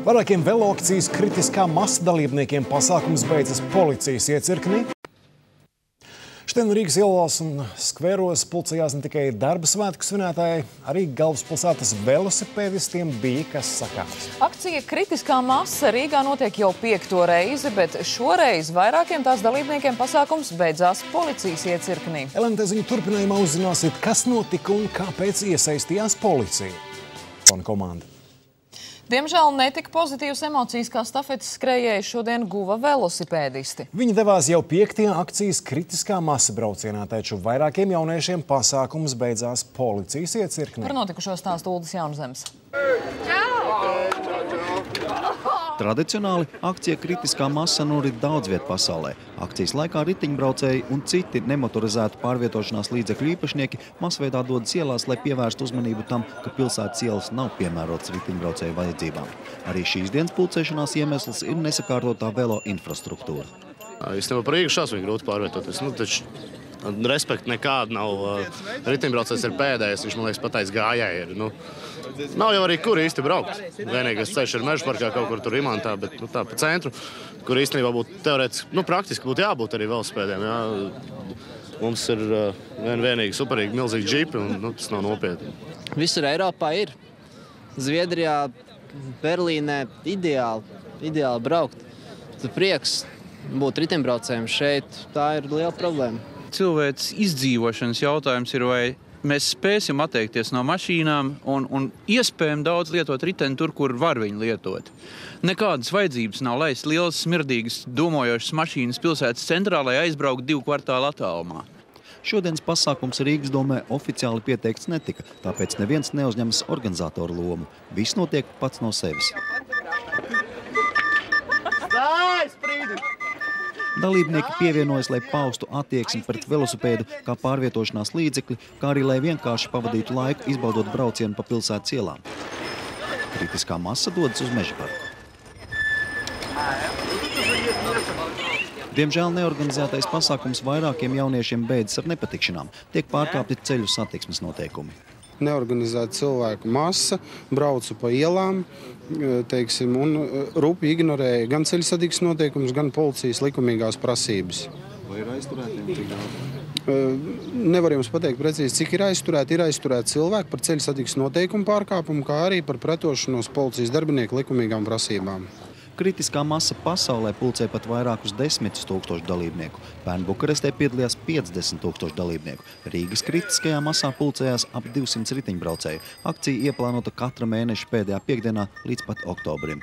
Vairākiem veloakcijas kritiskā masa dalībniekiem pasākums beidzas policijas iecirknī. Šodien Rīgas ielās un skveros pulcējās ne tikai darba svētku svinētāji, arī galvaspilsētas velosipēdistiem bija kas sakāms. Akcija kritiskā masa Rīgā notiek jau 5. reizi, bet šoreiz vairākiem tās dalībniekiem pasākums beidzās policijas iecirknī. LNT ziņu turpinājumā uzzināsiet, kas notika un kāpēc iesaistījās policija. Komanda. Diemžēl netika pozitīvas emocijas, kā stafetes skrējēji šodien guva velosipēdisti. Viņi devās jau 5. akcijas kritiskā masa braucienā, taču vairākiem jauniešiem pasākums beidzās policijas iecirknī. Par notikušo stāsta Uldis Jaunzems. Tradicionāli akcija kritiskā masa norit daudz viet pasaulē. Akcijas laikā ritiņbraucēji un citi nemotorizētu pārvietošanās līdzekļu īpašnieki masveidā dodas ielās, lai pievērstu uzmanību tam, ka pilsētas ielas nav piemērotas ritiņbraucēju vajadzībām. Arī šīs dienas pulcēšanās iemesls ir nesakārtotā velo infrastruktūra. Īstenībā par Rīgu šausmīgi grūti pārvietoties. Taču respekta nekāda nav. Ritiņbraucējs ir pēdējais, viņš, man liekas, pateicis gājēji ir. Nav jau arī kur īsti braukt. Vienīgais ceļš ir Meža parkā kaut kur tur Imantā, bet tā pa centru, kur īstenībā būtu teorētiski, praktiski būtu jābūt arī velosipēdiem. Mums ir vienīgi superīgi milzīgi džipi un tas nav nopietni. Visur Eiropā ir. Zviedrijā, Berlīnē ideāli braukt. Tas prieks būt ritiņbraucējiem šeit, tā ir liela problēma. Cilvēks izdzīvošanas jautājums ir, vai mēs spēsim atteikties no mašīnām un iespējami daudz lietot riteni tur, kur var viņu lietot. Nekādas vajadzības nav laist lielas, smirdīgas, domājošas mašīnas pilsētas centrā, lai aizbrauktu 2 kvartālu attālumā. Šodienas pasākums Rīgas domē oficiāli pieteikts netika, tāpēc neviens neuzņemas organizatoru lomu. Viss notiek pats no sevis. Dalībnieki pievienojas, lai paustu attieksmi pret velosipēdu kā pārvietošanās līdzekli, kā arī lai vienkārši pavadītu laiku, izbaudot braucienu pa pilsētas ielām. Kritiskā masa dodas uz Meža parku. Diemžēl neorganizētais pasākums vairākiem jauniešiem beidzas ar nepatikšanām. Tiek pārkāpti ceļu satiksmes noteikumi. Neorganizēta cilvēku masa brauca pa ielām, teiksim, un rupi ignorēja gan ceļu satiksmes noteikumus, gan policijas likumīgās prasības. Vai ir aizturēti? Nevar jums pateikt precīzi, cik ir aizturēti. Ir aizturēti cilvēki par ceļu satiksmes noteikumu pārkāpumu, kā arī par pretošanos policijas darbinieku likumīgām prasībām. Kritiskā masa pasaulē pulcē pat vairākus 10 000 dalībnieku. Pērn Bukarestē piedalījās 50 000 dalībnieku. Rīgas kritiskajā masā pulcējās ap 200 ritiņbraucēju. Akcija ieplānota katra mēneša pēdējā piekdienā līdz pat oktobrim.